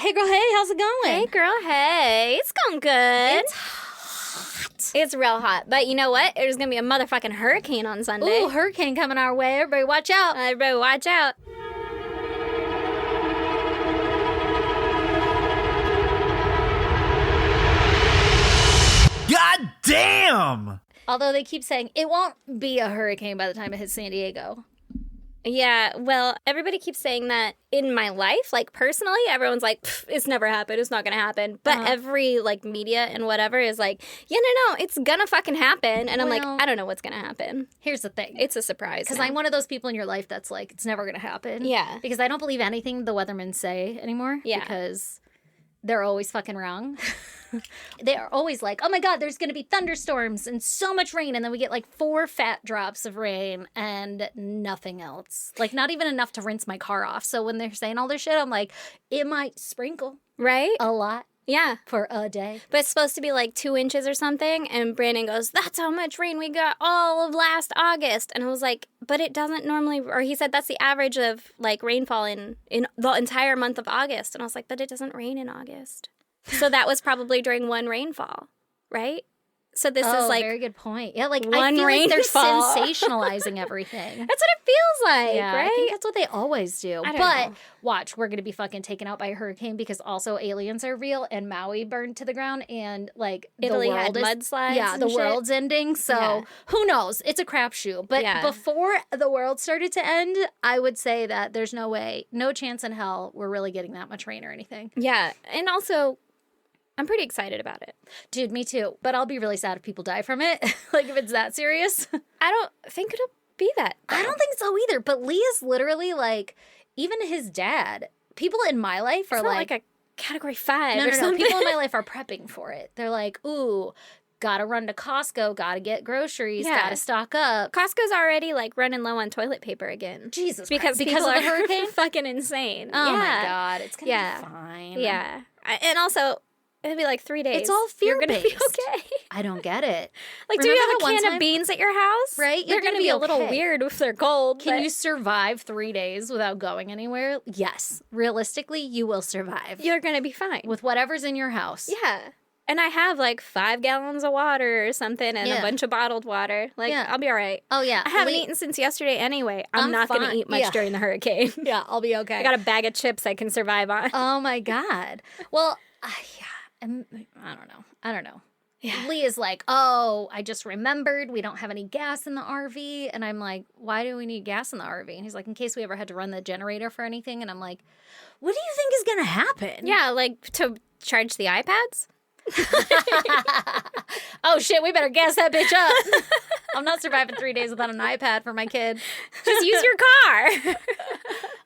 Hey, girl, hey, how's it going? Hey, girl, hey. It's going good. It's hot. It's real hot. But you know what? There's going to be a motherfucking hurricane on Sunday. Ooh, hurricane coming our way. Everybody watch out. Everybody watch out. God damn! Although they keep saying it won't be a hurricane by the time it hits San Diego. Yeah, well, everybody keeps saying that in my life. Like, personally, everyone's like, it's never happened. It's not going to happen. But every, like, media and whatever is like, yeah, no, it's going to fucking happen. And I'm like, I don't know what's going to happen. Here's the thing. It's a surprise. Because I'm one of those people in your life that's like, it's never going to happen. Yeah. Because I don't believe anything the weathermen say anymore. Yeah. Because they're always fucking wrong. They are always like, oh my God, there's going to be thunderstorms and so much rain. And then we get like 4 fat drops of rain and nothing else. Like not even enough to rinse my car off. So when they're saying all this shit, I'm like, it might sprinkle. Right? A lot. Yeah. For a day. But it's supposed to be like 2 inches or something. And Brandon goes, that's how much rain we got all of last August. And I was like, but it doesn't normally, or he said that's the average of like rainfall in the entire month of August. And I was like, but it doesn't rain in August. So that was probably during one rainfall, right? So this is like very good point. Yeah, like one I feel like they're rainfall. sensationalizing everything. That's what it feels like, Yeah, right? I think that's what they always do. I don't But know. watch, we're gonna be fucking taken out by a hurricane because also aliens are real and Maui burned to the ground and like Italy the world had is mudslides. yeah, and the shit. world's ending. So Yeah. who knows? It's a crapshoot. But Yeah. before the world started to end, I would say that there's no way, no chance in hell we're really getting that much rain or anything. Yeah, and also, I'm pretty excited about it. Dude, me too. But I'll be really sad if people die from it. Like if it's that serious. I don't think it'll be that. I don't think so either. But Lee is literally like, even his dad, people in my life are It's not like like a Category 5 no, or no, no. something. People in my life are prepping for it. They're like, ooh, gotta run to Costco, gotta get groceries, Yeah. gotta stock up. Costco's already like running low on toilet paper again. Jesus Because Christ. Because people of the are hurricane? fucking insane. Oh yeah. my God. It's gonna Yeah. be fine. Yeah. And also, it'll be like 3 days. It's all You're gonna be fear-based. okay. I don't get it. Like, do Remember you that have a one can time- of beans at your house? Right? They're You're gonna gonna be be a little okay. weird if they're cold. Can but you survive 3 days without going anywhere? Yes. Realistically, you will survive. You're gonna be fine. With whatever's in your house. Yeah. And I have like 5 gallons of water or something and Yeah. a bunch of bottled water. Like, Yeah. I'll be all right. Oh, yeah. I haven't Lee- eaten since yesterday anyway. I'm not going to fine. eat much Yeah. during the hurricane. Yeah, I'll be okay. I got a bag of chips I can survive on. Oh my God. Well, yeah, I don't know. Yeah. Lee is like, oh, I just remembered we don't have any gas in the RV. And I'm like, why do we need gas in the RV? And he's like, in case we ever had to run the generator for anything. And I'm like, what do you think is going to happen? Yeah, like to charge the iPads? Oh shit, we better gas that bitch up. I'm not surviving 3 days without an iPad for my kid. Just use your car.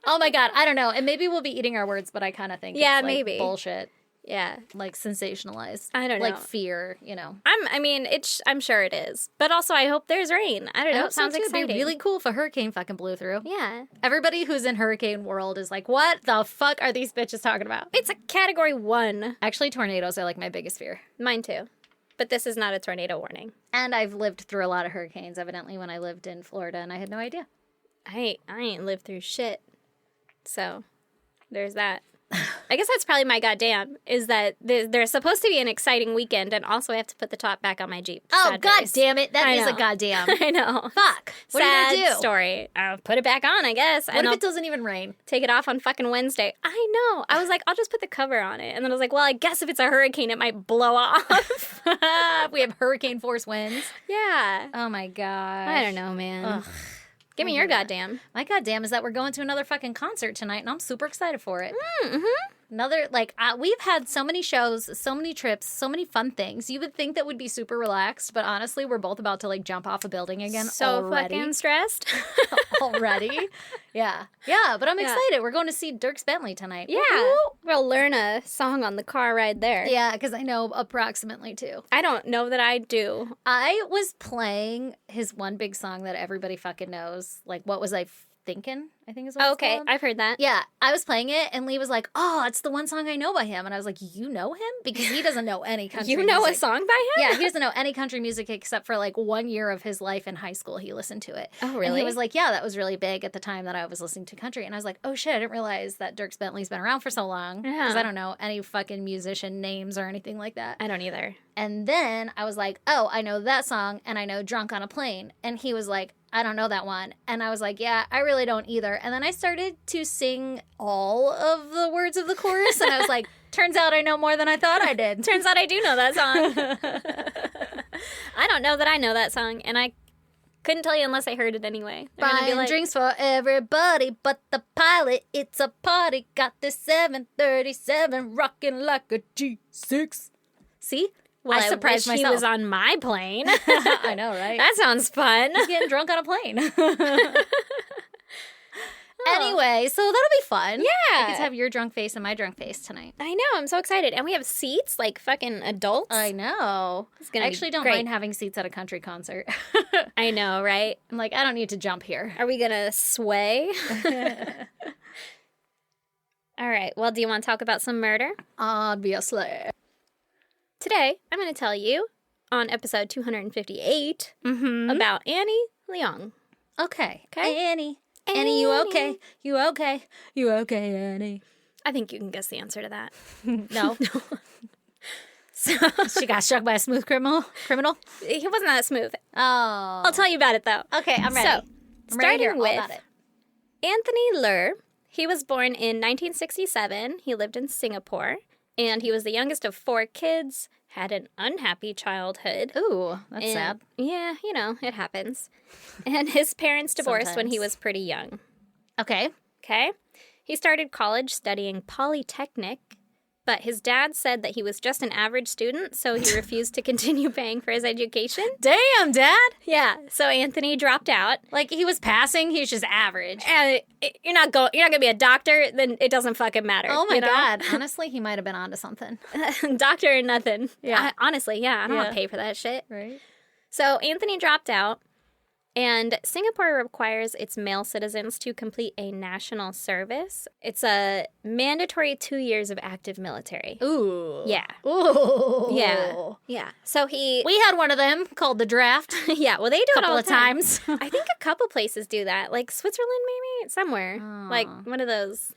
Oh my God, I don't know. And maybe we'll be eating our words, but I kind of think Yeah, it's like maybe. bullshit. Yeah. Like sensationalized. I don't Like know. fear, you know. I'm sure it is. But also, I hope there's rain. I don't know. I It sounds It'd exciting. be really cool if a hurricane fucking blew through. Yeah. Everybody who's in hurricane world is like, what the fuck are these bitches talking about? It's a Category 1. Actually, tornadoes are like my biggest fear. Mine too. But this is not a tornado warning. And I've lived through a lot of hurricanes, evidently, when I lived in Florida, and I had no idea. I ain't lived through shit. So, there's that. I guess that's probably my goddamn, is that there's supposed to be an exciting weekend, and also I have to put the top back on my Jeep. Oh, Sad god days. damn it. That I is a know. goddamn. I know. Fuck. What Sad are you going to do? story. I'll put it back on, I guess. What and if I'll it doesn't even rain? take it off on fucking Wednesday? I know. I was like, I'll just put the cover on it. And then I was like, well, I guess if it's a hurricane, it might blow off. We have hurricane force winds. Yeah. Oh my god. I don't know, man. Ugh. Give me your goddamn. My goddamn is that we're going to another fucking concert tonight, and I'm super excited for it. Mm-hmm. Another, like, we've had so many shows, so many trips, so many fun things. You would think that would be super relaxed, but honestly, we're both about to, like, jump off a building again So already. fucking stressed. Already. Yeah. Yeah, but I'm Yeah. excited. We're going to see Dierks Bentley tonight. Yeah. Woo! We'll learn a song on the car ride there. Yeah, because I know approximately two. I don't know that I do. I was playing his one big song that everybody fucking knows. Like, what was I, Thinkin', I think is what it's Okay, called. I've heard that. Yeah, I was playing it, and Lee was like, "Oh, it's the one song I know by him." And I was like, "You know him?" Because he doesn't know any country You know music. a song by him? Yeah, he doesn't know any country music except for like 1 year of his life in high school. He listened to it. Oh, really? And he was like, "Yeah, that was really big at the time that I was listening to country." And I was like, "Oh shit, I didn't realize that Dierks Bentley's been around for so long." Because Yeah. I don't know any fucking musician names or anything like that. I don't either. And then I was like, "Oh, I know that song, and I know Drunk on a Plane." And he was like, "I don't know that one." And I was like, "Yeah, I really don't either." And then I started to sing all of the words of the chorus, and I was like, "Turns out I know more than I thought I did." Turns out I do know that song. I don't know that I know that song, and I couldn't tell you unless I heard it anyway. They're gonna be Buying like, drinks for everybody but the pilot. It's a party. Got this 737 rocking like a G6. See? well, I surprised wish myself. he was on my plane. I know, right? That sounds fun. He's getting drunk on a plane. Anyway, so that'll be fun. Yeah. I get to have your drunk face and my drunk face tonight. I know. I'm so excited. And we have seats like fucking adults. I know. It's I gonna be actually don't great. mind having seats at a country concert. I know, right? I'm like, I don't need to jump here. Are we going to sway? All right. Well, do you want to talk about some murder? Obviously. Today, I'm going to tell you on episode 258 about Annie Leong. Okay. Okay. Annie. Annie, you okay? You okay? You okay, Annie? I think you can guess the answer to that. No. So She got struck by a smooth criminal? he wasn't that smooth. Oh. I'll tell you about it though. Okay, I'm ready. So, I'm ready to hear starting all with about it. Anthony Ler. He was born in 1967. He lived in Singapore, and he was the youngest of 4 kids. Had an unhappy childhood. Ooh, that's And- sad. Yeah, you know, it happens. And his parents divorced when he Sometimes. was pretty young. Okay. Okay? He started college studying Polytechnic, but his dad said that he was just an average student, so he refused to continue paying for his education. Damn, Dad. Yeah, so Anthony dropped out. Like, he was passing, he was just average. And you're not going to be a doctor, then it doesn't fucking matter. Oh, my you know? God. Honestly, he might have been onto something. Doctor or nothing. Yeah. Honestly, yeah, I don't want Yeah. to pay for that shit. Right? So Anthony dropped out, and Singapore requires its male citizens to complete a national service. It's a mandatory 2 years of active military. Ooh. Yeah. Ooh. Yeah. Yeah. So he... We had one of them called the draft a yeah, well, they do it couple all of the time. times. I think a couple places do that. Like Switzerland, maybe? Somewhere. Like Oh. one of those...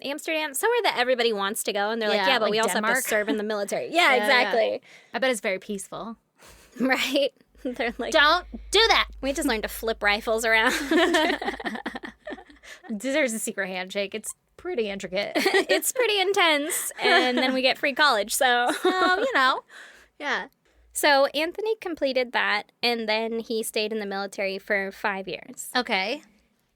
Amsterdam, somewhere that everybody wants to go, and they're like, Yeah, yeah, but like we also have Denmark. to serve in the military. Yeah, Yeah, exactly. I bet it's very peaceful. Right? They're like, Don't do that. we just learned to flip rifles around. There's a secret handshake. It's pretty intricate. It's pretty intense, and then we get free college, so. You know. Yeah. So Anthony completed that, and then he stayed in the military for 5 years. Okay.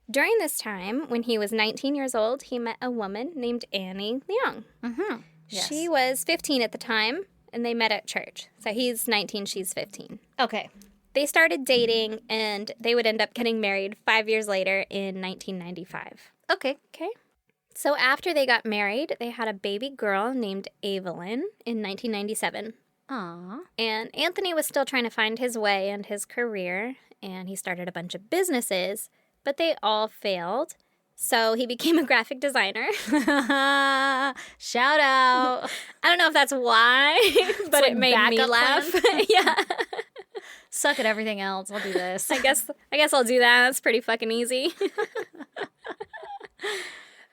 During this time, when he was 19 years old, he met a woman named Annie Leong. Mm-hmm. Yes. She was 15 at the time, and they met at church. So he's 19, she's 15. Okay. They started dating, and they would end up getting married 5 years later in 1995. Okay. Okay. So after they got married, they had a baby girl named Evelyn in 1997. Aw. And Anthony was still trying to find his way and his career, and he started a bunch of businesses, but they all failed. So he became a graphic designer. Shout out. I don't know if that's why, but like it made me backup laugh. plan. Yeah. Suck at everything else. I'll do this. I guess I'll do that. That's pretty fucking easy.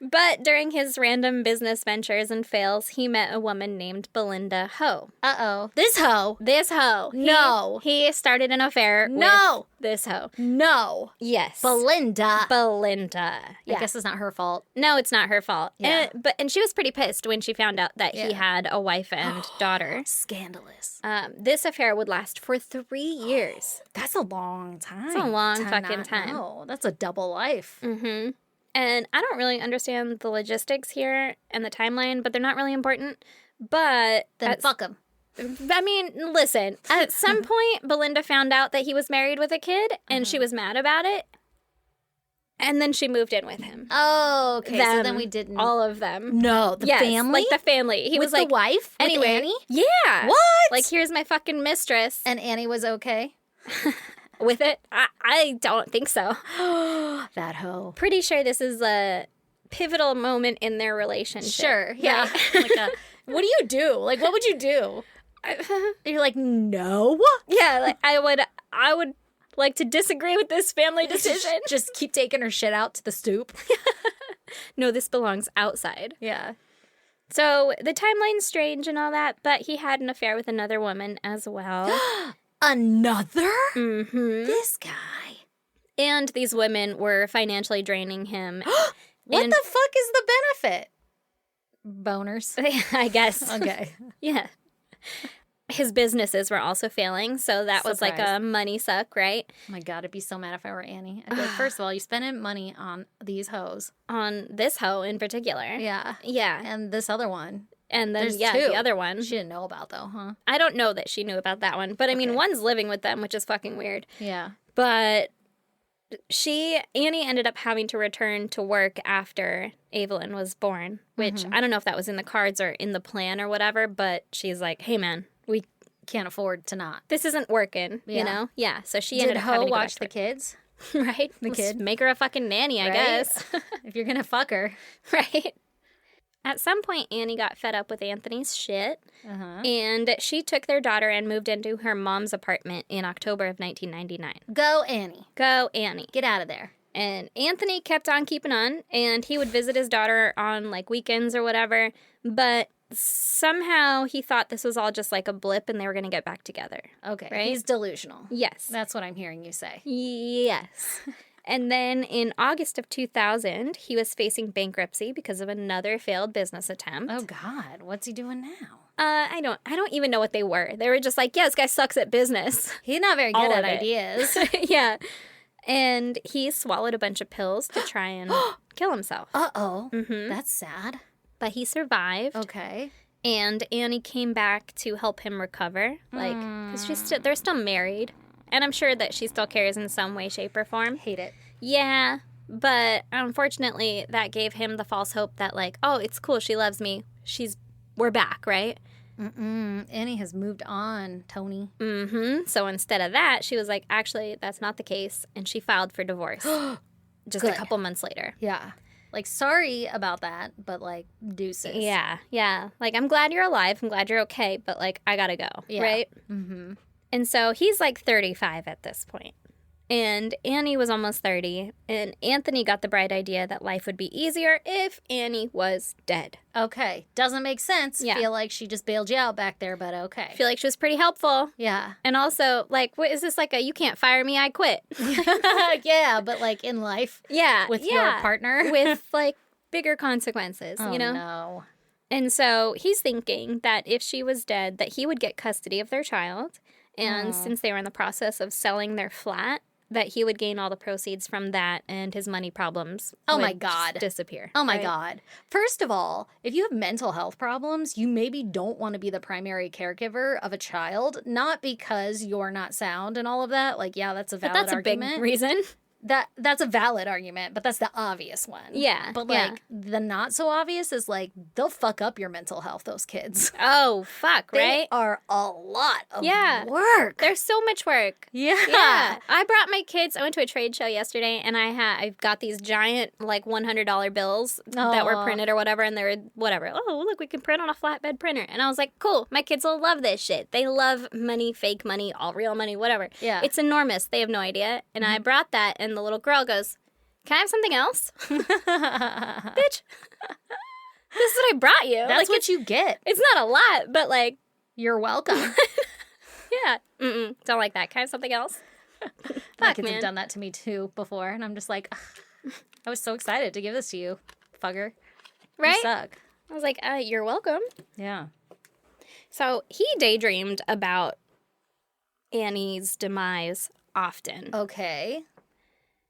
But during his random business ventures and fails, he met a woman named Belinda Ho. Uh-oh. This hoe. This hoe. No. He started an affair No. with this hoe. No. Yes. Belinda. Belinda. Yeah. I guess it's not her fault. No, it's not her fault. Yeah. And she was pretty pissed when she found out that he Yeah. had a wife and daughter. Scandalous. This affair would last for 3 years. That's a long time. That's a long to fucking not time. know. That's a double life. Mm-hmm. And I don't really understand the logistics here and the timeline, but they're not really important. But Then fuck him. I mean, listen, at some point, Belinda found out that he was married with a kid, and she was mad about it. And then she moved in with him. Oh, okay. So Them, then we didn't. all of them. No, the Yes, family? like the family. He With was like, the wife? With anyway, Annie? yeah. What? Like, here's my fucking mistress. And Annie was okay? with it? I don't think so. That hoe. Pretty sure this is a pivotal moment in their relationship. Sure, yeah. What do you do? Like, what would you do? You're like, no. Yeah, like I would like to disagree with this family decision. Just keep taking her shit out to the stoop. No, this belongs outside. Yeah. So the timeline's strange and all that, but he had an affair with another woman as well. Another? Mm-hmm. This guy. And these women were financially draining him. What And- the fuck is the benefit? Boners. I guess. Okay. Yeah. His businesses were also failing, so that was like Surprise. a money suck, right? Oh my God, I'd be so mad if I were Annie. I'd be like, first of all, you spending money on these hoes. On this hoe in particular. Yeah. Yeah. And this other one. And then, There's yeah, two. the other one. She didn't know about, though, huh? I don't know that she knew about that one, but I mean, Okay. one's living with them, which is fucking weird. Yeah. But Annie ended up having to return to work after Evelyn was born, which I don't know if that was in the cards or in the plan or whatever, but she's like, hey man, Can't afford to not. this isn't working, Yeah. you know? Yeah, so she Did ended up having Ho to go watch the back kids? to work. Right? The Let's kid? make her a fucking nanny, I Right? guess. If you're gonna fuck her. Right? At some point, Annie got fed up with Anthony's shit, Uh-huh. and she took their daughter and moved into her mom's apartment in October of 1999. Go, Annie. Go, Annie. Get out of there. And Anthony kept on keeping on, and he would visit his daughter on, like, weekends or whatever, but somehow he thought this was all just, like, a blip and they were going to get back together. Okay. Right? He's delusional. Yes. That's what I'm hearing you say. Yes. And then in August of 2000, he was facing bankruptcy because of another failed business attempt. Oh, God. What's he doing now? I don't even know what they were. They were just like, yeah, this guy sucks at business. He's not very good All at of it. ideas. Yeah. And he swallowed a bunch of pills to try and kill himself. Uh-oh. Mhm. That's sad. But he survived. Okay. And Annie came back to help him recover. Like, because they're still married. And I'm sure that she still cares in some way, shape, or form. Hate it. Yeah. But unfortunately, that gave him the false hope that, like, oh, it's cool. She loves me. We're back, right? Annie has moved on, Tony. Mm-hmm. So instead of that, she was like, actually, that's not the case. And she filed for divorce just a Good. couple months later. Yeah. Like, sorry about that, but, like, deuces. Yeah. Yeah. Like, I'm glad you're alive. I'm glad you're okay. But, like, I gotta go. Yeah. Right? Mm-hmm. And so he's like 35 at this point. And Annie was almost 30. And Anthony got the bright idea that life would be easier if Annie was dead. Okay. Doesn't make sense. Yeah. Feel like she just bailed you out back there, but okay. I feel like she was pretty helpful. Yeah. And also, like, what is this like a you can't fire me, I quit? Yeah, but, like, in life Yeah. with your partner. with, like, bigger consequences, Oh, you know? no. And so he's thinking that if she was dead, that he would get custody of their child. And since they were in the process of selling their flat, that he would gain all the proceeds from that and his money problems Oh, my would God. just disappear. Oh, my right? God. First of all, if you have mental health problems, you maybe don't want to be the primary caregiver of a child, not because you're not sound and all of that. Like, yeah, that's a But valid that's a argument. big reason. That's a valid argument, but that's the obvious one. Yeah, But, yeah. like, the not so obvious is, like, they'll fuck up your mental health, those kids. Oh, fuck, They right? are a lot of Yeah. work. There's so much work. Yeah. Yeah. I brought my kids. I went to a trade show yesterday and I got these giant like $100 bills that were Aw. printed or whatever. And they were whatever. Oh, look, we can print on a flatbed printer. And I was like, cool. My kids will love this shit. They love money, fake money, all real money, whatever. Yeah. It's enormous. They have no idea. And I brought that and the little girl goes, can I have something else? Bitch. This is what I brought you. That's like, what you get. it's not a lot, but like, You're welcome. yeah. Don't like that. Can I have something else? My Fuck, kids man. have done that to me too before, and I'm just like, "Ugh, I was so excited to give this to you, fucker. You Right? suck. I was like, you're welcome. Yeah. So he daydreamed about Annie's demise often. Okay.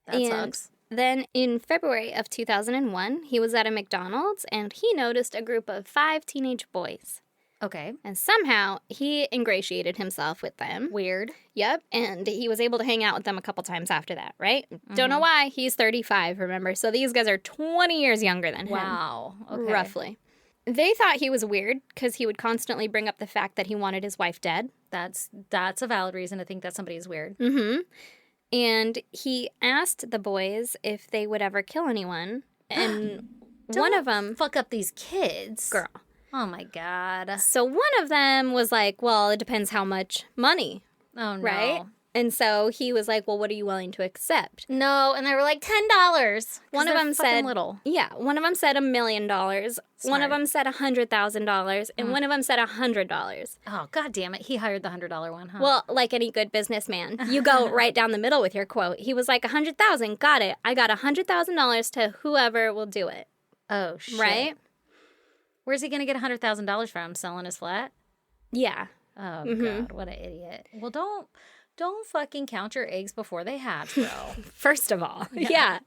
That And sucks. then in February of 2001, he was at a McDonald's and he noticed a group of 5 teenage boys. Okay. And somehow he ingratiated himself with them. Weird. Yep. And he was able to hang out with them a couple times after that, right? Don't know why. He's 35, remember? So these guys are 20 years younger than him. Wow. Okay. Roughly. They thought he was weird because he would constantly bring up the fact that he wanted his wife dead. That's a valid reason to think that somebody is weird. Mm-hmm. And he asked the boys if they would ever kill anyone. And one of them... fuck up these kids. Girl. Oh, my God. So one of them was like, well, it depends how much money. Oh, no. Right? And so he was like, well, what are you willing to accept? No, and they were like, $10. One of them said, little. Yeah, one of them said $1 million. One of them said $100,000, and one of them said $100. Oh, God damn it. He hired the $100 one, huh? Well, like any good businessman, you go right down the middle with your quote. He was like, $100,000, got it. I got $100,000 to whoever will do it. Oh, shit. Right? Where's he going to get $100,000 from? Selling his flat? Yeah. Oh, God, what an idiot. Well, don't fucking count your eggs before they hatch, bro. First of all. Yeah.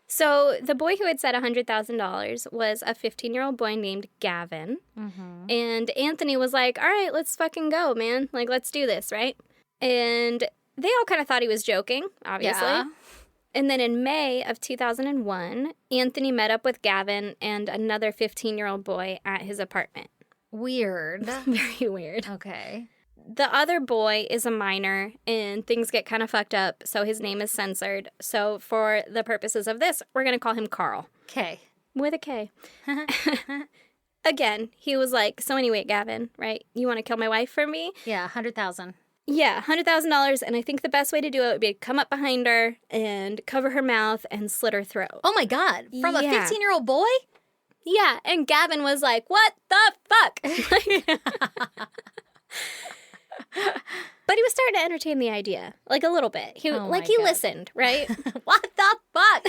So the boy who had said $100,000 was a 15-year-old boy named Gavin. Mm-hmm. And Anthony was like, all right, let's fucking go, man. Like, let's do this, right? And they all kind of thought he was joking, obviously. Yeah. And then in May of 2001, Anthony met up with Gavin and another 15-year-old boy at his apartment. Weird. Very weird. Okay. The other boy is a minor, and things get kind of fucked up, so his name is censored. So for the purposes of this, we're going to call him Carl. K. With a K. Again, he was like, so anyway, Gavin, right? You want to kill my wife for me? Yeah, $100,000. Yeah, $100,000, and I think the best way to do it would be to come up behind her and cover her mouth and slit her throat. Oh, my God. From a 15-year-old boy? Yeah, and Gavin was like, what the fuck? But he was starting to entertain the idea, like a little bit. He listened, right? What the fuck?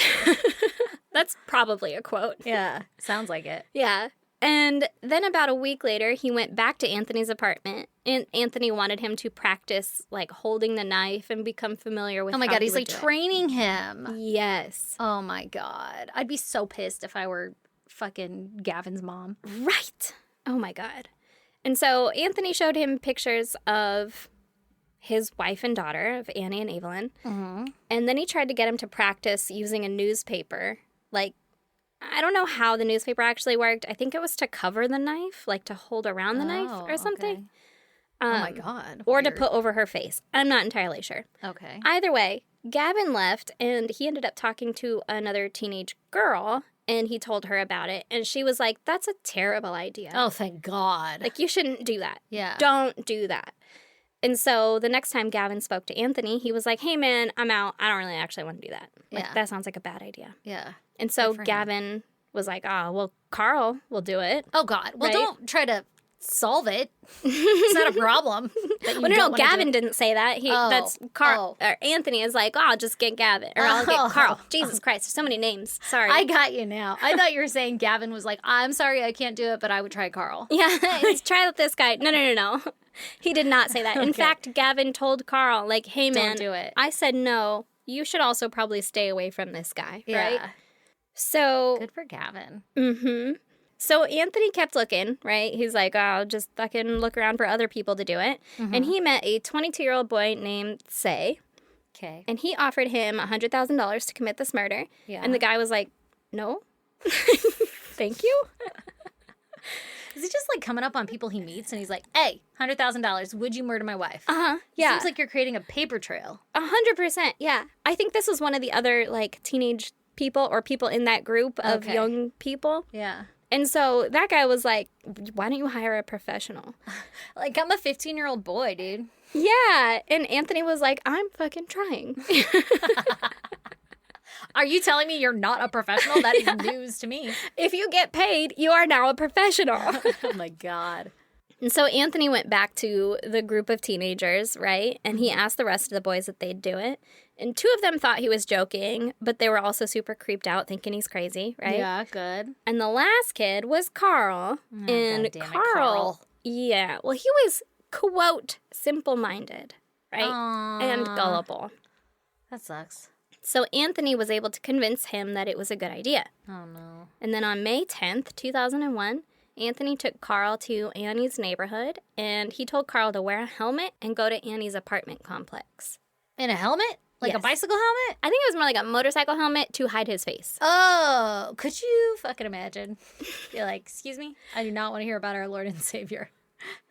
That's probably a quote. Yeah, sounds like it. Yeah. And then about a week later, he went back to Anthony's apartment, and Anthony wanted him to practice, like, holding the knife and become familiar with Oh, my how God, he he's, would like, do it. training him. Yes. Oh, my God. I'd be so pissed if I were fucking Gavin's mom. Right. Oh, my God. And so Anthony showed him pictures of his wife and daughter, of Annie and Evelyn. Mm-hmm. And then he tried to get him to practice using a newspaper. Like, I don't know how the newspaper actually worked. I think it was to cover the knife, like to hold around the knife or something. Okay. Oh, my God. Or Weird. to put over her face. I'm not entirely sure. Okay. Either way, Gavin left, and he ended up talking to another teenage girl, and he told her about it. And she was like, that's a terrible idea. Oh, thank God. Like, you shouldn't do that. Yeah. Don't do that. And so the next time Gavin spoke to Anthony, he was like, hey, man, I'm out. I don't really actually want to do that. Like, that sounds like a bad idea. Yeah. And so Gavin was like, oh, well, Carl will do it. Oh, God. Well, right? Don't try to solve it. It's not a problem. Well, no, Gavin didn't say that. That's Carl. Or Anthony is like, oh, I'll just get Gavin. Or I'll get Carl. Jesus Christ, there's so many names. Sorry. I got you now. I thought you were saying Gavin was like, I'm sorry I can't do it, but I would try Carl. Yeah, let's try with this guy. No. He did not say that. In fact, Gavin told Carl, like, hey, man, don't do it. I said no. You should also probably stay away from this guy, right? So good for Gavin. Mm-hmm. So Anthony kept looking, right? He's like, oh, I'll just fucking look around for other people to do it. Mm-hmm. And he met a 22-year-old boy named Say. Okay. And he offered him $100,000 to commit this murder. Yeah. And the guy was like, no. Thank you. Is he just like coming up on people he meets and he's like, hey, $100,000, would you murder my wife? Yeah. Seems like you're creating a paper trail. 100%, yeah. I think this was one of the other, like, teenage people or people in that group of young people. Yeah. And so that guy was like, why don't you hire a professional? Like, I'm a 15-year-old boy, dude. Yeah. And Anthony was like, I'm fucking trying. Are you telling me you're not a professional? That is news to me. If you get paid, you are now a professional. Oh, my God. And so Anthony went back to the group of teenagers, right? And he asked the rest of the boys that they'd do it. And 2 of them thought he was joking, but they were also super creeped out, thinking he's crazy, right? Yeah, good. And the last kid was Carl. Oh, and Carl. Yeah, well, he was, quote, simple-minded, right? Aww. And gullible. That sucks. So Anthony was able to convince him that it was a good idea. Oh, no. And then on May 10th, 2001, Anthony took Carl to Annie's neighborhood, and he told Carl to wear a helmet and go to Annie's apartment complex. In a helmet? Like a bicycle helmet? I think it was more like a motorcycle helmet to hide his face. Oh, could you fucking imagine? You're like, excuse me? I do not want to hear about our Lord and Savior.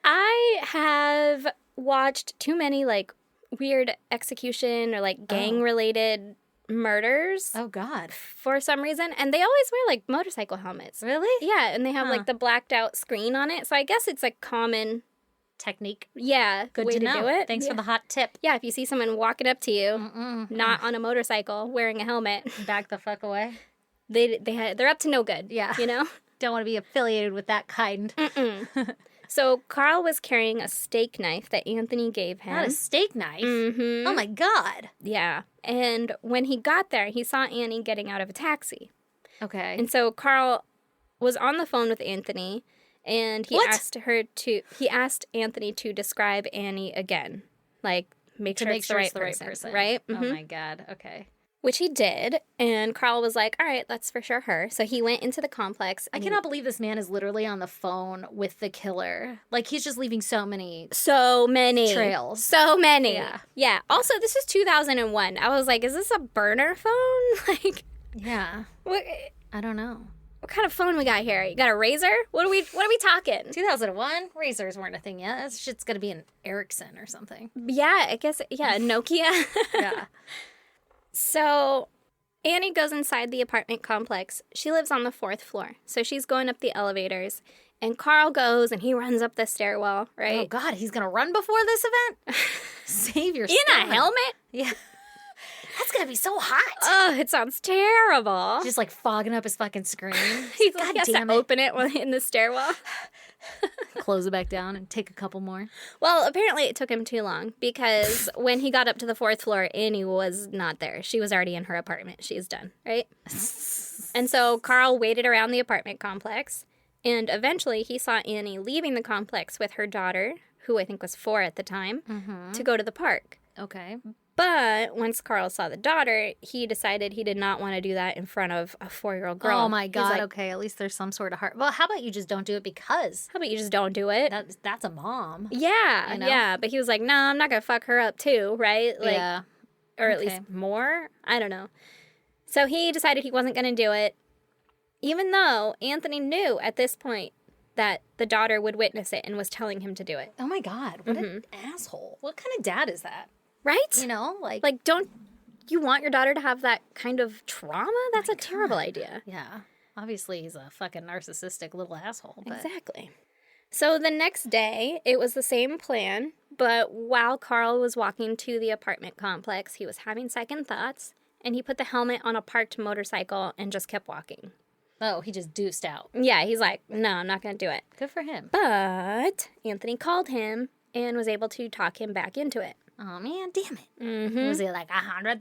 I have watched too many, like, weird execution or like gang-related murders Oh, God. for some reason. And they always wear like motorcycle helmets. Really? Yeah, and they have like the blacked out screen on it. So I guess it's a common, Technique. way Good to know. do it. Thanks for the hot tip. Yeah, if you see someone walking up to you, not on a motorcycle, wearing a helmet, Back the fuck away. they're up to no good. Yeah. You know? Don't want to be affiliated with that kind. So Carl was carrying a steak knife that Anthony gave him. Not a steak knife. Mm-hmm. Oh, my God. Yeah. And when he got there, he saw Annie getting out of a taxi. Okay. And so Carl was on the phone with Anthony, and he asked Anthony to describe Annie again. Like, make sure it's the right person. Right? Oh, Mhm. my God. Okay. Which he did, and Carl was like, all right, that's for sure her. So he went into the complex. I cannot believe this man is literally on the phone with the killer. Like, he's just leaving so many trails. So many. Yeah. Yeah. Also, this is 2001. I was like, is this a burner phone? Like, Yeah. what I don't know. kind of phone we got here? You got a Razor? What are we talking? 2001, razors weren't a thing yet. That shit's gonna be an Ericsson or something. Yeah, I guess, Nokia. Yeah. So Annie goes inside the apartment complex. She lives on the 4th floor. So she's going up the elevators. And Carl goes and he runs up the stairwell, right? Oh, God, he's gonna run before this event? Save your In a helmet? Yeah. That's gonna be so hot. Oh, it sounds terrible. Just like fogging up his fucking screen. He God has damn to it. open it while in the stairwell. Close it back down and take a couple more. Well, apparently it took him too long because when he got up to the 4th floor, Annie was not there. She was already in her apartment. She's done, right? And so Carl waited around the apartment complex, and eventually he saw Annie leaving the complex with her daughter, who I think was 4 at the time, to go to the park. Okay. But once Carl saw the daughter, he decided he did not want to do that in front of a 4-year-old girl. Oh, my He's God. like, Okay, at least there's some sort of heart. Well, how about you just don't do it because how about you just don't do it? that's a mom. Yeah, You know? yeah. But he was like, no, I'm not going to fuck her up too, right? Like, Yeah. or at Okay. least more. I don't know. So he decided he wasn't going to do it, even though Anthony knew at this point that the daughter would witness it and was telling him to do it. Oh, my God. What an asshole. What kind of dad is that? Right? You know, like Don't you want your daughter to have that kind of trauma? That's a terrible idea. yeah. Obviously, he's a fucking narcissistic little asshole. But Exactly. So the next day, it was the same plan, but while Carl was walking to the apartment complex, he was having second thoughts, and he put the helmet on a parked motorcycle and just kept walking. oh, he just deuced out. Yeah, he's like, no, I'm not going to do it. Good for him. But Anthony called him and was able to talk him back into it. Oh, man, damn it. Mm-hmm. Was he like $100,000?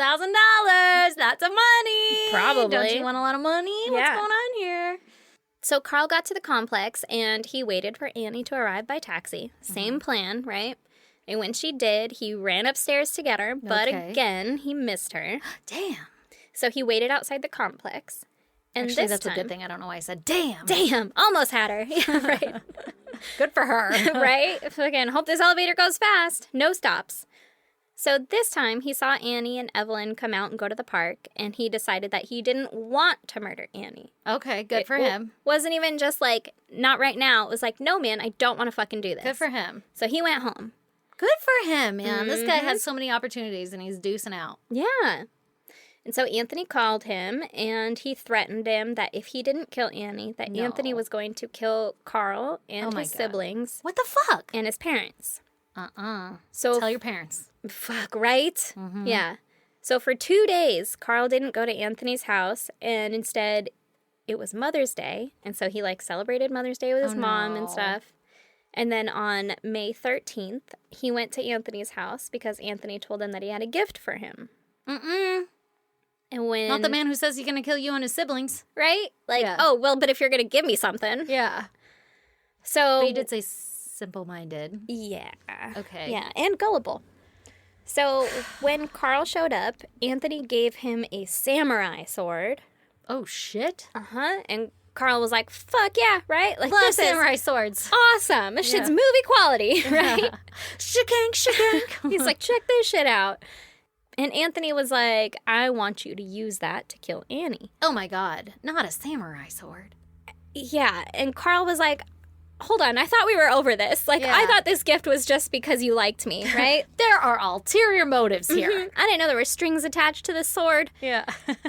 Lots of money. Probably. Don't you want a lot of money? Yeah. What's going on here? So Carl got to the complex, and he waited for Annie to arrive by taxi. Same plan, right? And when she did, he ran upstairs to get her, but Okay. again, he missed her. Damn. So he waited outside the complex. And Actually, this that's time, a good thing. I don't know why I said damn. Damn, almost had her. Yeah, right. Good for her. Right? Again, hope this elevator goes fast. No stops. So this time, he saw Annie and Evelyn come out and go to the park, and he decided that he didn't want to murder Annie. Okay, good for him. Wasn't even just like, not right now. It was like, no, man, I don't want to fucking do this. Good for him. So he went home. Good for him, man. This guy has so many opportunities and he's deucing out. Yeah. And so Anthony called him, and he threatened him that if he didn't kill Annie, that No. Anthony was going to kill Carl and Oh my his God. siblings What the fuck? and his parents. So Tell your parents. fuck, right? Yeah. So for 2 days, Carl didn't go to Anthony's house, and instead it was Mother's Day. And so he like celebrated Mother's Day with his mom and no. stuff. And then on May 13th, he went to Anthony's house because Anthony told him that he had a gift for him. And when Not the man who says he's going to kill you and his siblings. right? Like, Yeah. oh, well, but if you're going to give me something. Yeah. So But you did say simple-minded. yeah. Okay. Yeah, and gullible. So when Carl showed up, Anthony gave him a samurai sword. Oh, shit. And Carl was like, fuck yeah, right? Like, Love this samurai swords. is awesome. This shit's movie quality, right? Shakank, shakank. He's like, check this shit out. And Anthony was like, I want you to use that to kill Annie. Oh, my God. Not a samurai sword. Yeah, and Carl was like, hold on, I thought we were over this. Like, Yeah. I thought this gift was just because you liked me, right? There are ulterior motives here. I didn't know there were strings attached to the sword. Yeah.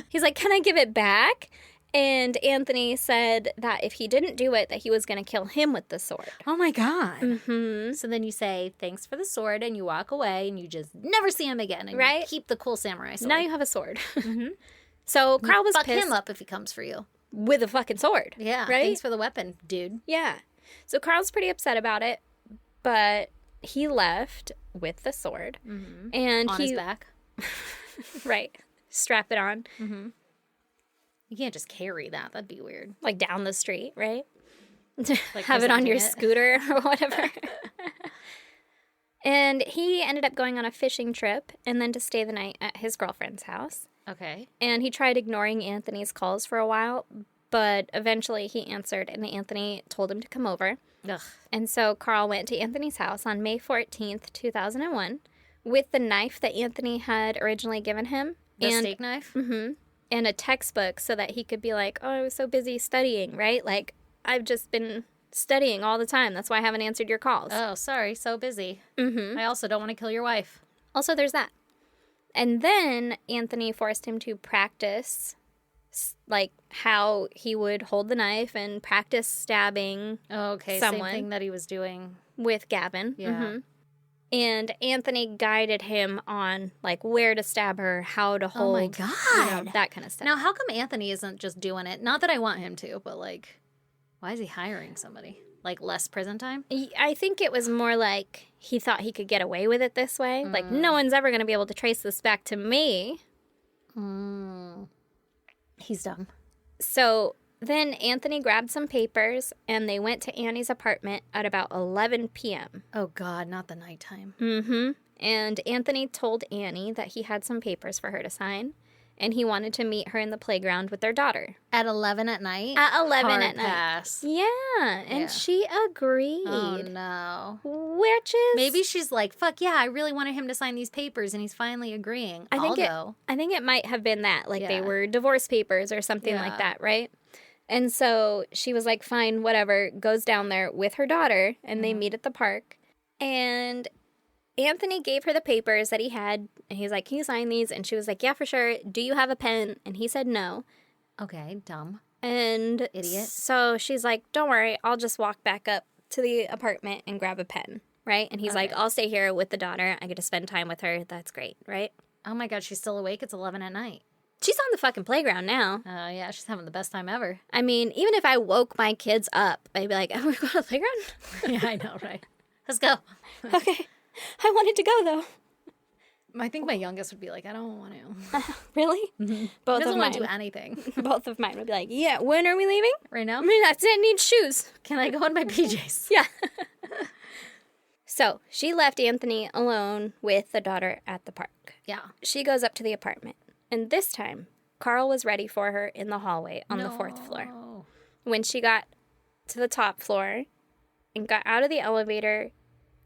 He's like, can I give it back? And Anthony said that if he didn't do it, that he was going to kill him with the sword. Oh my God. Mm-hmm. So then you say, thanks for the sword, and you walk away, and you just never see him again. And Right. you keep the cool samurai sword. Now you have a sword. Mhm. So Carl was Fuck pissed him up if he comes for you. with a fucking sword. Yeah. Right? Thanks for the weapon, dude. Yeah. So Carl's pretty upset about it, but he left with the sword. Mm-hmm. And On his back. Right. Strap it on. Mm-hmm. You can't just carry that. That'd be weird. Like down the street, right? Like Have it on your presenting scooter or whatever. And he ended up going on a fishing trip and then to stay the night at his girlfriend's house. Okay. And he tried ignoring Anthony's calls for a while, but eventually he answered and Anthony told him to come over. Ugh. And so Carl went to Anthony's house on May 14th, 2001, with the knife that Anthony had originally given him. The steak knife? Mm-hmm. And a textbook so that he could be like, oh, I was so busy studying, right? Like, I've just been studying all the time. That's why I haven't answered your calls. Oh, sorry. So busy. Mm-hmm. I also don't want to kill your wife. Also, there's that. And then Anthony forced him to practice, like, how he would hold the knife and practice stabbing Okay. someone. Same thing that he was doing. with Gavin. Yeah. Mhm. And Anthony guided him on, like, where to stab her, how to hold. Oh my you God. know, that kind of stuff. Now, how come Anthony isn't just doing it? Not that I want him to, but like, why is he hiring somebody? Like less prison time? I think it was more like he thought he could get away with it this way. Like, no one's ever going to be able to trace this back to me. He's dumb. So then Anthony grabbed some papers and they went to Annie's apartment at about 11 p.m. Oh God, not the nighttime. Mm-hmm. And Anthony told Annie that he had some papers for her to sign and he wanted to meet her in the playground with their daughter. At 11 at night? At 11 Hard at night. pass. Yeah, and Yeah. she agreed. Oh no. Which is... Maybe she's like, fuck yeah, I really wanted him to sign these papers and he's finally agreeing. I'll go. I think it might have been that. Like, they Yeah. were divorce papers or something Yeah. like that, right? And so she was like, fine, whatever, goes down there with her daughter, and they meet at the park. And Anthony gave her the papers that he had, and he's like, can you sign these? And she was like, yeah, for sure. Do you have a pen? And he said no. Okay, dumb. And Idiot. so she's like, don't worry, I'll just walk back up to the apartment and grab a pen, right? And he's like, Okay. I'll stay here with the daughter. I get to spend time with her. That's great, right? Oh my God, she's still awake. It's 11 at night. She's on the fucking playground now. Oh yeah, she's having the best time ever. I mean, even if I woke my kids up, I'd be like, oh, we're going to the playground? Yeah, I know, right? Let's go. Okay. I wanted to go, though. I think my youngest would be like, I don't want to. Really? He Both of doesn't want to do mine. anything. Both of mine would be like, yeah, when are we leaving? Right now? I mean, I didn't need shoes. Can I go in my PJs? Yeah. So she left Anthony alone with the daughter at the park. Yeah. She goes up to the apartment. And this time, Carl was ready for her in the hallway on the fourth floor. No. When she got to the top floor and got out of the elevator,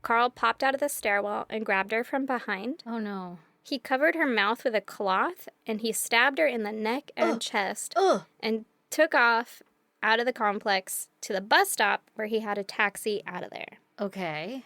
Carl popped out of the stairwell and grabbed her from behind. Oh no. He covered her mouth with a cloth and he stabbed her in the neck and chest Ugh. and took off out of the complex to the bus stop where he had a taxi out of there. Okay.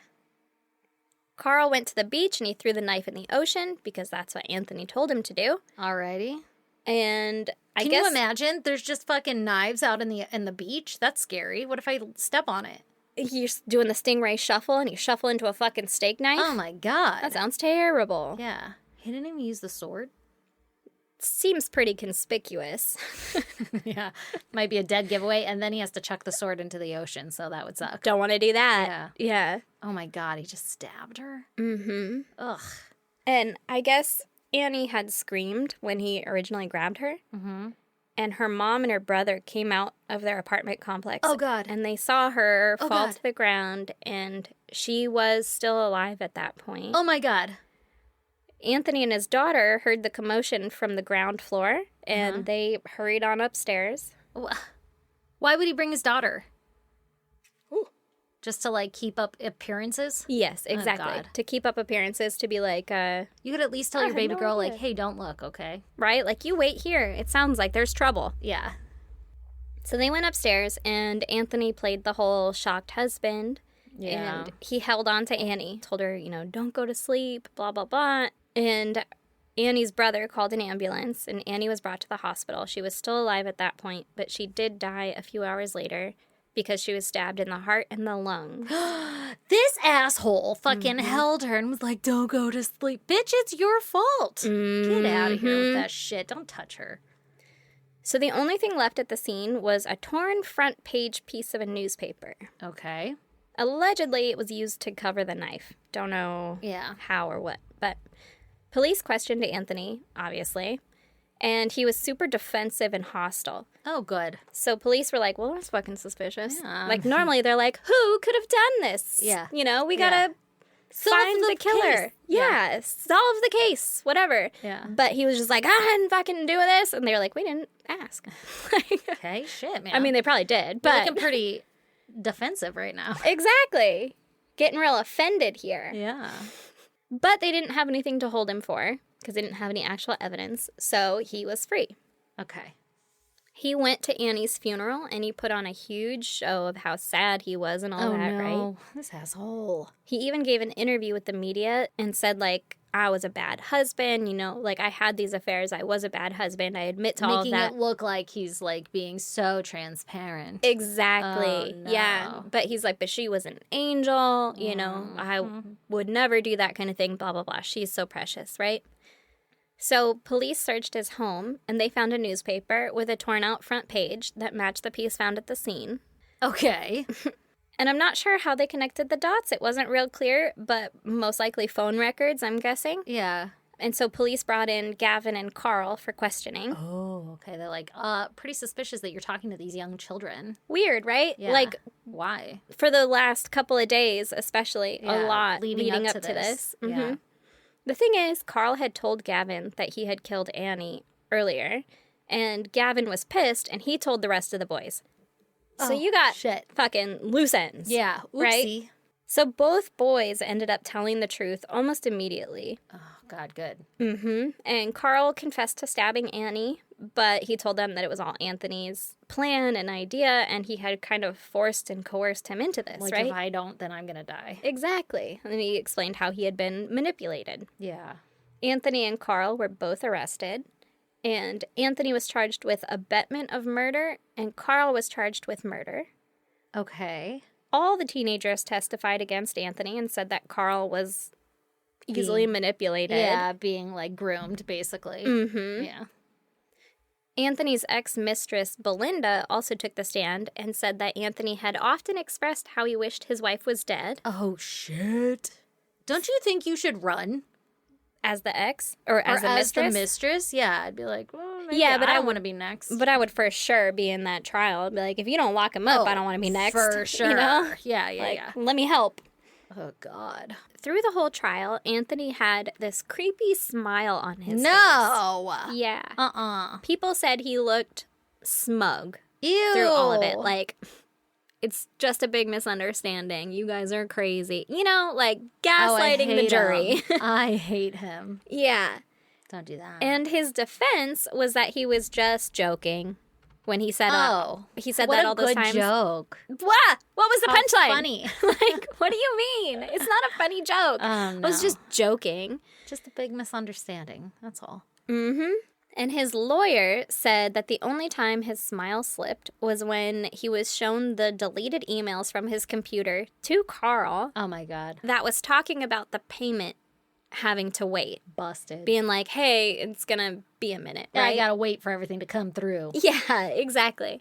Carl went to the beach and he threw the knife in the ocean because that's what Anthony told him to do. Alrighty. And I Can guess you imagine? There's just fucking knives out in the beach. That's scary. What if I step on it? you're doing the Stingray Shuffle and you shuffle into a fucking steak knife. Oh my God. That sounds terrible. Yeah. He didn't even use the sword. Seems pretty conspicuous. Yeah. Might be a dead giveaway, and then he has to chuck the sword into the ocean, so that would suck. Don't want to do that. Yeah. Yeah. Oh my God, he just stabbed her? Mm-hmm. Ugh. And I guess Annie had screamed when he originally grabbed her. Mm-hmm. And her mom and her brother came out of their apartment complex. Oh, God. And they saw her Oh, fall God. to the ground, and she was still alive at that point. Oh my God. Anthony and his daughter heard the commotion from the ground floor, and they hurried on upstairs. Why would he bring his daughter? Ooh. Just to, like, keep up appearances? Yes, exactly. God. To keep up appearances, to be like, You could at least tell I your had baby no girl, idea. like, hey, don't look, okay? right? Like, you wait here. It sounds like there's trouble. Yeah. So they went upstairs, and Anthony played the whole shocked husband. Yeah. And he held on to Annie, told her, don't go to sleep, blah, blah, blah. And Annie's brother called an ambulance, and Annie was brought to the hospital. She was still alive at that point, but she did die a few hours later because she was stabbed in the heart and the lungs. This asshole fucking held her and was like, don't go to sleep. Bitch, it's your fault. Get out of here with that shit. Don't touch her. So the only thing left at the scene was a torn front page piece of a newspaper. Okay. Allegedly, it was used to cover the knife. Don't know how or what, but police questioned Anthony, obviously, and he was super defensive and hostile. Oh, good. So police were like, well, that's fucking suspicious. Yeah. Like, normally they're like, who could have done this? Yeah. We gotta find the killer. Case. Yeah, solve the case, whatever. Yeah. But he was just like, I didn't fucking do this. And they were like, we didn't ask. Okay, shit, man. I mean, they probably did, You're but... looking pretty defensive right now. Exactly. Getting real offended here. Yeah. But they didn't have anything to hold him for because they didn't have any actual evidence, so he was free. Okay. He went to Annie's funeral, and he put on a huge show of how sad he was and all that, right? This asshole. He even gave an interview with the media and said, like, I was a bad husband, like, I had these affairs, I was a bad husband, I admit to all of that. Making it look like he's, like, being so transparent. Exactly. Oh, no. Yeah. But he's like, but she was an angel, I would never do that kind of thing, blah, blah, blah. She's so precious, right? So police searched his home, and they found a newspaper with a torn-out front page that matched the piece found at the scene. Okay. And I'm not sure how they connected the dots. It wasn't real clear, but most likely phone records, I'm guessing. Yeah. And so police brought in Gavin and Carl for questioning. Oh, okay. They're like, pretty suspicious that you're talking to these young children. Weird, right? Yeah. Like, why? for the last couple of days, especially, a lot leading up to this. Yeah. The thing is, Carl had told Gavin that he had killed Annie earlier, and Gavin was pissed, and he told the rest of the boys. So you got fucking loose ends. Yeah. Oopsie. Right? So both boys ended up telling the truth almost immediately. Oh, God, good. And Carl confessed to stabbing Annie, but he told them that it was all Anthony's plan and idea, and he had kind of forced and coerced him into this, Like, right? if I don't, then I'm going to die. Exactly. And then he explained how he had been manipulated. Yeah. Anthony and Carl were both arrested, and Anthony was charged with abetment of murder, and Carl was charged with murder. Okay. All the teenagers testified against Anthony and said that Carl was easily manipulated. Yeah, being, like, groomed, basically. Yeah. Anthony's ex-mistress, Belinda, also took the stand and said that Anthony had often expressed how he wished his wife was dead. Oh, shit. Don't you think you should run? As the ex? Or as the mistress? the mistress? Yeah, I'd be like, well, maybe Yeah, but I I don't want to be next. But I would for sure be in that trial. I'd be like, if you don't lock him up, I don't want to be next. For sure. Yeah, yeah. Let me help. Oh, God. Through the whole trial, Anthony had this creepy smile on his face. No. Yeah. People said he looked smug Ew. through all of it. Like, it's just a big misunderstanding. You guys are crazy. Like gaslighting the jury. I hate him. Yeah. Don't do that. And his defense was that he was just joking when he said he said that all those times. What a good joke. What was the punchline? Funny. Like, what do you mean? It's not a funny joke. No. I was just joking. Just a big misunderstanding. That's all. And his lawyer said that the only time his smile slipped was when he was shown the deleted emails from his computer to Carl Oh, my God. that was talking about the payment having to wait. Busted. Being like, hey, it's going to be a minute, right? I got to wait for everything to come through. Yeah, exactly.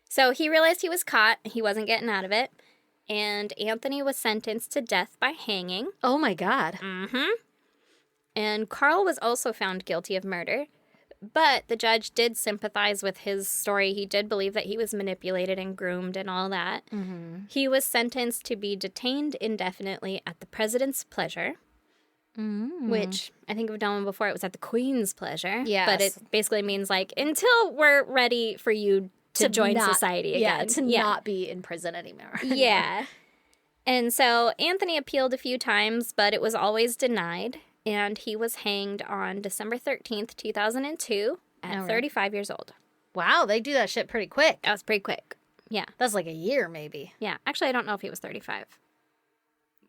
So he realized he was caught. He wasn't getting out of it. And Anthony was sentenced to death by hanging. Oh, my God. And Carl was also found guilty of murder. But the judge did sympathize with his story. He did believe that he was manipulated and groomed and all that. He was sentenced to be detained indefinitely at the president's pleasure. Which I think I've done before. It was at the Queen's pleasure. Yes. But it basically means like until we're ready for you to join society again. Not be in prison anymore. Yeah. And so Anthony appealed a few times, but it was always denied. And he was hanged on December 13th, 2002 at 35 years old. Wow, they do that shit pretty quick. That was pretty quick. Yeah. That's like a year, maybe. Yeah. Actually, I don't know if he was 35.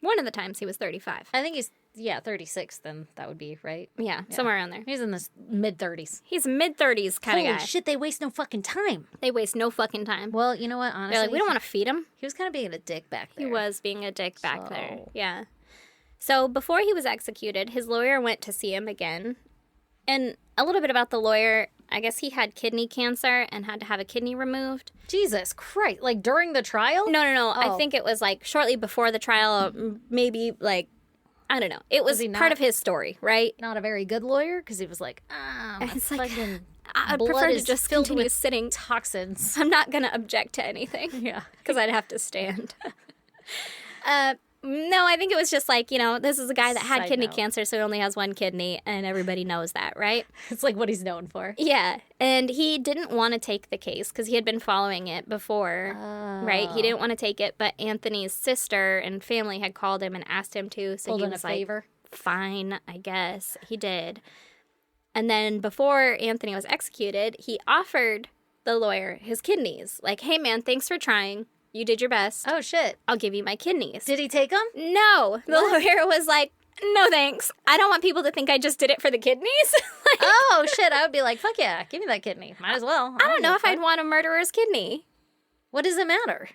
One of the times he was 35. I think he's, 36, then that would be, right? Yeah, somewhere around there. He's in the mid-30s. He's a mid-30s kind of guy. Holy shit, they waste no fucking time. They waste no fucking time. Well, you know what, honestly. They're like, we don't want to feed him. He was kind of being a dick back there. He was being a dick back there. Yeah. So before he was executed, his lawyer went to see him again. And a little bit about the lawyer, I guess he had kidney cancer and had to have a kidney removed. Jesus Christ. Like, during the trial? No. Oh. I think it was, like, shortly before the trial, maybe, like, I don't know. It was part of his story, right? Not a very good lawyer, because he was like, it's like, fucking I'd blood prefer to is just filled continue with sitting. toxins. I'm not going to object to anything. Yeah. Because I'd have to stand. No, I think it was just like, this is a guy that had Side kidney note. cancer, so he only has one kidney, and everybody knows that, right? It's like what he's known for. Yeah, and he didn't want to take the case because he had been following it before, right? He didn't want to take it, but Anthony's sister and family had called him and asked him to, so Pulled he in was a like, favor. fine, I guess. He did. And then before Anthony was executed, he offered the lawyer his kidneys. Like, hey, man, thanks for trying. You did your best. Oh, shit. I'll give you my kidneys. Did he take them? No. The lawyer was like, no thanks. I don't want people to think I just did it for the kidneys. Like, Oh, shit. I would be like, fuck yeah, give me that kidney. Might as well. I don't know if I'd want a murderer's kidney. What does it matter?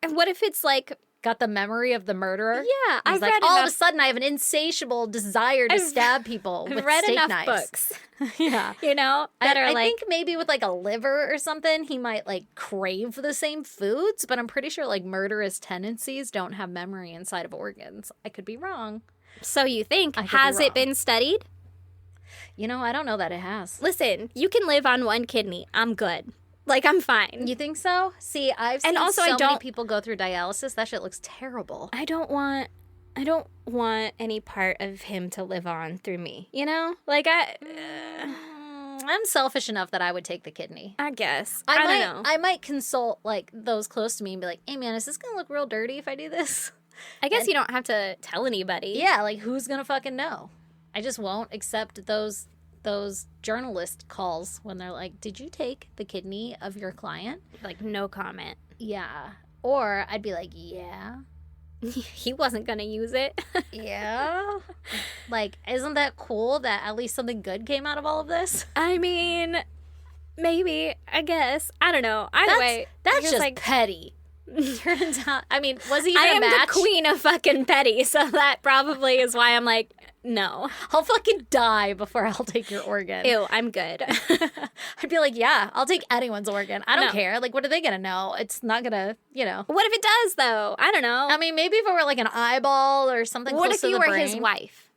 And what if it's like, Got the memory of the murderer? yeah, He's I've like, read all of a enough, sudden I have an insatiable desire to stab people with read steak enough knives. books, Yeah. that are I like, think maybe with like a liver or something, he might like crave the same foods, but I'm pretty sure like murderous tendencies don't have memory inside of organs. I could be wrong. so you think, I could be has wrong. it been studied? I don't know that it has. Listen, you can live on one kidney. I'm good. Like, I'm fine. You think so? See, I've seen And also, so I many don't- people go through dialysis. That shit looks terrible. I don't want any part of him to live on through me. Like I'm selfish enough that I would take the kidney. I guess. I don't know. I might consult like those close to me and be like, "Hey man, is this gonna look real dirty if I do this?" I guess you don't have to tell anybody. Yeah, like who's gonna fucking know? I just won't accept those journalist calls when they're like, "Did you take the kidney of your client?" Like, no comment. Yeah. Or I'd be like, "Yeah." He wasn't going to use it. Yeah. Like, isn't that cool that at least something good came out of all of this? I mean, maybe, I guess. I don't know. Either way. That's he was just like, petty. Turns out, I mean, was he even I a am match? the queen of fucking petty, so that probably is why I'm like, no. I'll fucking die before I'll take your organ. Ew, I'm good. I'd be like, yeah, I'll take anyone's organ. I don't No. care. Like, what are they gonna know? It's not gonna, What if it does, though? I don't know. I mean, maybe if it were like an eyeball or something What close if to you the were brain. his wife?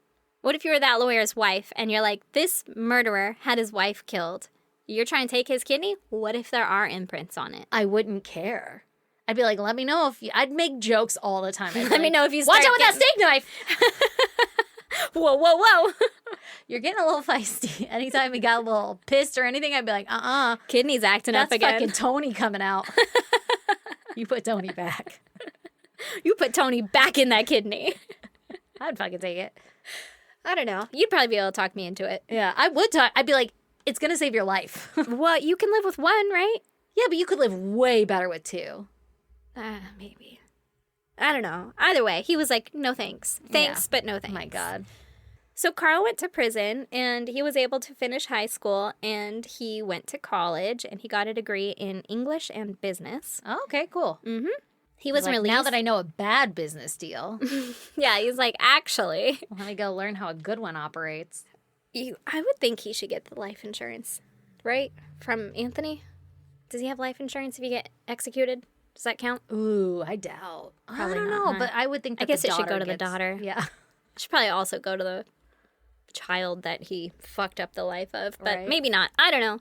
What if you were that lawyer's wife and you're like, this murderer had his wife killed? You're trying to take his kidney? What if there are imprints on it? I wouldn't care. I'd be like, let me know if you... I'd make jokes all the time. I'd be Let me like, know if you watch start out with that steak knife! Whoa, whoa, whoa. You're getting a little feisty. Anytime you got a little pissed or anything, I'd be like, Kidney's acting that's up again. fucking Tony coming out. You put Tony back. You put Tony back in that kidney. I'd fucking take it. I don't know. You'd probably be able to talk me into it. Yeah, I would talk. I'd be like, it's gonna save your life. Well, you can live with one, right? Yeah, but you could live way better with two. Maybe. I don't know. Either way, he was like, no thanks. Thanks, but no thanks. Oh my God. So Carl went to prison, and he was able to finish high school, and he went to college, and he got a degree in English and business. Oh, okay, cool. He was Like, released. now that I know a bad business deal, Yeah, he's like, actually, let me go learn how a good one operates. I would think he should get the life insurance, right? From Anthony? Does he have life insurance if you get executed? Does that count? Ooh, I doubt. Probably I don't not, know, huh? but I would think that I guess the it should go daughter to the gets- daughter. Yeah. Should probably also go to the child that he fucked up the life of, but Right. maybe not. I don't know.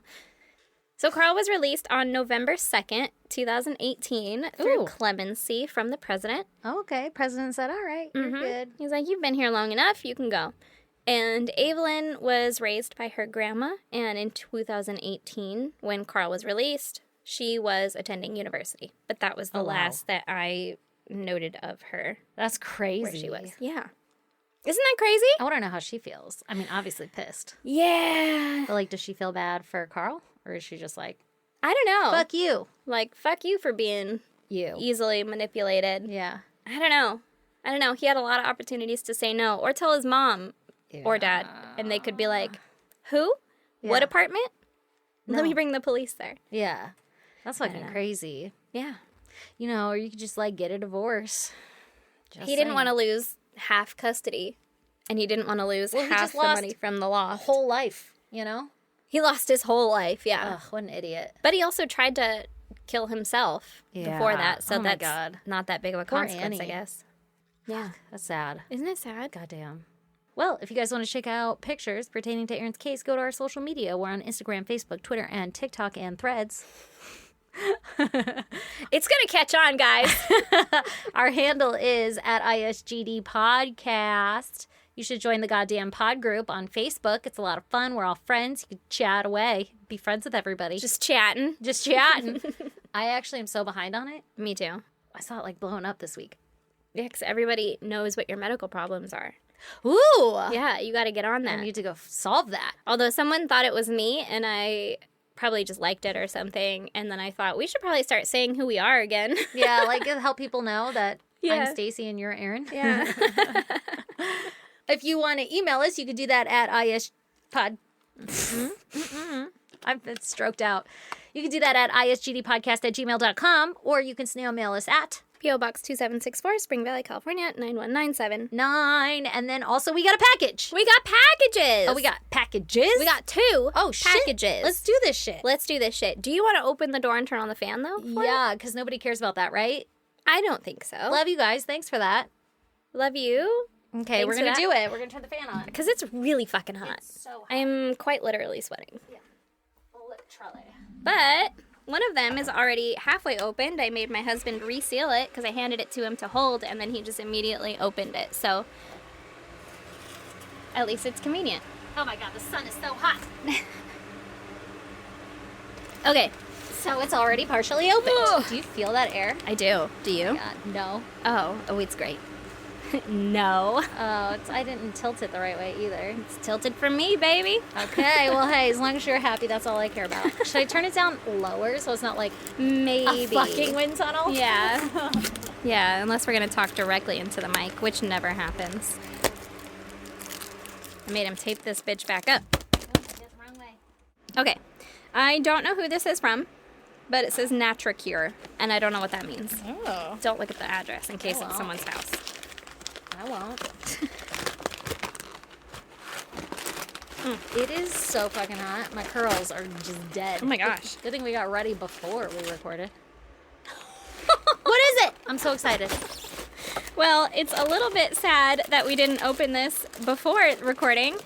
So Carl was released on November 2nd, 2018 through Ooh. clemency from the president. Okay, president said, all right, you're good. He's like, you've been here long enough, you can go. And Evelyn was raised by her grandma, and in 2018, when Carl was released, she was attending university. But that was the Oh, wow. last that I noted of her, That's crazy. where she was. Yeah. Isn't that crazy? I want to know how she feels. I mean, obviously pissed. Yeah. But, like, does she feel bad for Carl? Or is she just like, I don't know. Fuck you. Like, fuck you for being You. easily manipulated. Yeah. I don't know. He had a lot of opportunities to say no or tell his mom or dad. And they could be like, who? What Yeah. apartment? No. Let me bring the police there. Yeah. That's fucking know. crazy. Yeah. You know, or you could just, like, get a divorce. He didn't want to lose half custody. And he didn't want to lose He half just the lost money from the law. whole life, you know? He lost his whole life, yeah. Ugh, what an idiot. But he also tried to kill himself before Yeah. that. So Oh my that's God. not that big of a Poor consequence, I Annie. guess. Yeah. That's sad. Isn't it sad? Goddamn. Well, if you guys want to check out pictures pertaining to Aaron's case, go to our social media. We're on Instagram, Facebook, Twitter, and TikTok, and Threads. It's going to catch on, guys. Our handle is at ISGD Podcast. You should join the goddamn pod group on Facebook. It's a lot of fun. We're all friends. You can chat away. Be friends with everybody. Just chatting. Just chatting. I actually am so behind on it. Me too. I saw it like blowing up this week. Yeah, because everybody knows what your medical problems are. Ooh. Yeah, you got to get on I that. need to go solve that. Although someone thought it was me, and I probably just liked it or something, and then I thought we should probably start saying who we are again. Yeah, like help people know that Yeah. I'm Stacy and you're Aaron. Yeah. If you want to email us, you can do that at ispod. I'm stroked out. You can do that at isgdpodcast@gmail.com, or you can snail mail us at P.O. Box 2764, Spring Valley, California, 91979. 9. And then also we got a package. We got packages. Oh, we got packages? We got 2 packages. Shit. Let's do this shit. Let's do this shit. Do you want to open the door and turn on the fan, though? for it? Yeah, because nobody cares about that, right? I don't think so. Love you guys. Thanks for that. Love you. Okay, Thanks we're for going to that. do it. We're going to turn the fan on. Because it's really fucking hot. So hot. I'm quite literally sweating. Literally. But one of them is already halfway opened. I made my husband reseal it because I handed it to him to hold, and then he just immediately opened it. So at least it's convenient. Oh my god, the sun is so hot. Okay. So it's already partially opened. Ugh. Do you feel that air? I do. Do you? Yeah, no. Oh, it's great. No. Oh, I didn't tilt it the right way either. It's tilted for me, baby. Okay, well, hey, as long as you're happy, that's all I care about. Should I turn it down lower so it's not like Maybe. a fucking wind tunnel? Yeah. Yeah, unless we're going to talk directly into the mic, which never happens. I made him tape this bitch back up. Wrong way. Okay. I don't know who this is from, but it says NatraCure, and I don't know what that means. Oh. Don't look at the address in case Oh, it's wow. someone's house. I won't. It is so fucking hot. My curls are just dead. Oh my gosh. Good thing we got ready before we recorded. What is it? I'm so excited. Well, it's a little bit sad that we didn't open this before recording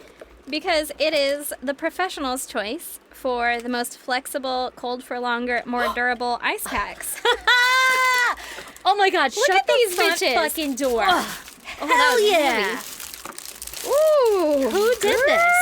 because it is the professional's choice for the most flexible, cold for longer, more durable ice packs. Oh my god, Look shut at the these front bitches. fucking door. Oh, Hell that yeah. Ooh. Who did this?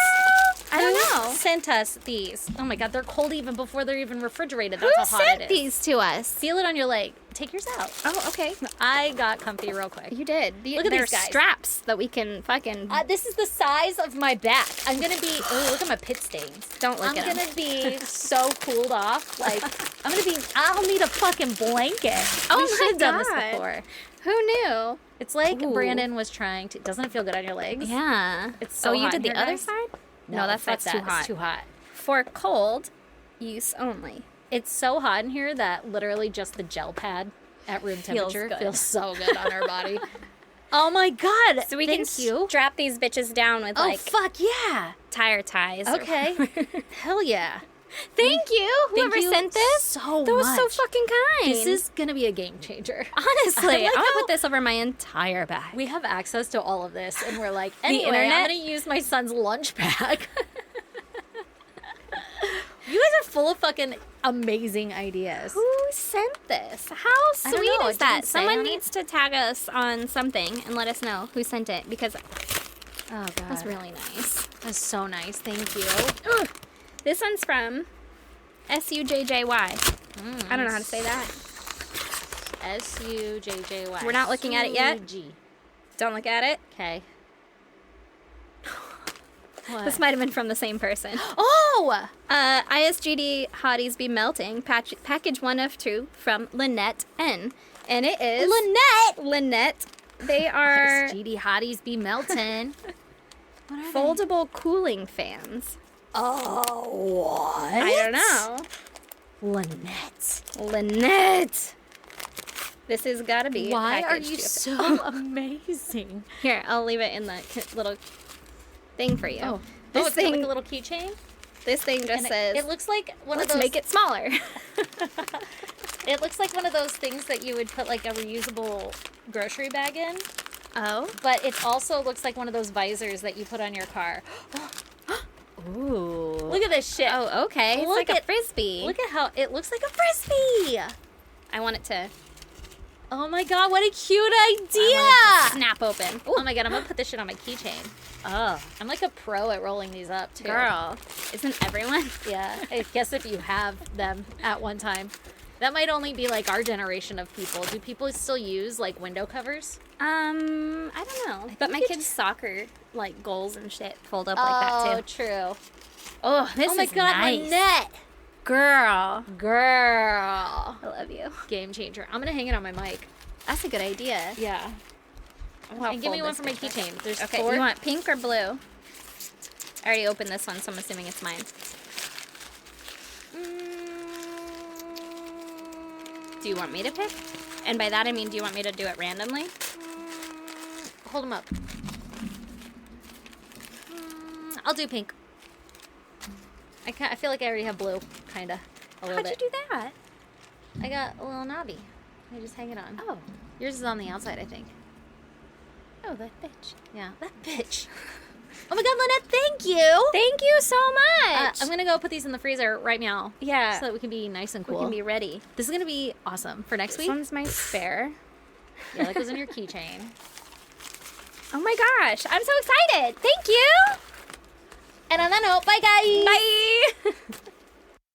I don't Who know. sent us these? Oh my god, they're cold even before they're even refrigerated. That's Who how hot sent it is. these to us? Feel it on your leg. Take yours out. Oh, okay. I got comfy real quick. You did. Look at They're these guys. straps that we can fucking... This is the size of my back. I'm gonna be. Oh, look at my pit stains. Don't look I'm at 'em. gonna be so cooled off. Like I'm gonna be. I'll need a fucking blanket. Oh we my should have done this God. before. Who knew? It's like Ooh. Brandon was trying to. Doesn't it feel good on your legs? Yeah. It's so Oh, you hot did in the here, other guys. side? No, that's fuck too hot. It's too hot. For cold use only. It's so hot in here that literally just the gel pad at room Feels temperature good. feels so good on our body. Oh my god! So we Thank can you. strap these bitches down with Oh like fuck yeah! tire ties. or Okay. whatever. Hell yeah! Thank you. Whoever you sent this. so That was so much. fucking kind. This is gonna be a game changer. honestly. I like I'm gonna how- put this over my entire back. We have access to all of this, and we're like, anyway, I'm internet? gonna use my son's lunch bag. You guys are full of fucking amazing ideas. Who sent this? How I don't sweet know. is It that? didn't say Someone on it. needs to tag us on something and let us know who sent it because Oh god, that's really nice. that's so nice. Thank you. Ugh. This one's from SUJJY. I don't know how to say that. SUJJY. We're not looking at it yet? Suji. Don't look at it. Okay. What? This might have been from the same person. Oh! ISGD Hotties Be Melting, package 1 of 2 from Lynette N. And it is... Lynette. They are GD hotties be melting. What are foldable cooling fans. Oh, what? I don't know. Lynette. This has got to be Why are packaged you to- so amazing? Here, I'll leave it in the little thing for you. Oh, This it's thing, like a little keychain? this thing just And says, it looks like one let's of those... make it smaller. It looks like one of those things that you would put like a reusable grocery bag in. Oh. But it also looks like one of those visors that you put on your car. Ooh. Look at this shit. Oh, okay. It's Look like a at- frisbee. Look at how it looks like a frisbee. I want it to Oh my god, what a cute I idea. want it to snap open. Oh my god, I'm gonna put this shit on my keychain. Oh, I'm like a pro at rolling these up too. girl. Isn't everyone? Yeah, I guess if you have them at one time. That might only be like our generation of people. Do people still use like window covers? I don't know. But my think kids' soccer like goals and shit fold up Oh, like that too. true. Oh, this Oh my is god, nice. Lynette. Girl. Girl. I love you. Game changer. I'm gonna hang it on my mic. That's a good idea. Yeah. And give me one for my keychain. There's Okay, 4. you want pink or blue? I already opened this one, so I'm assuming it's mine. Do you want me to pick? And by that I mean, do you want me to do it randomly? Hold them up. I'll do pink. I feel like I already have blue, kinda. A little How'd bit. you do that? I got a little knobby. I just hang it on. Oh. Yours is on the outside, I think. Oh, that bitch. Yeah. That bitch. Oh my god, Lynette, thank you! Thank you so much. I'm gonna go put these in the freezer right now. Yeah. So that we can be nice and we cool. can be ready. This is gonna be awesome for next This week. one's my spare. Yeah, that goes in your keychain. Oh my gosh, I'm so excited. Thank you. And on that note, bye guys! Bye.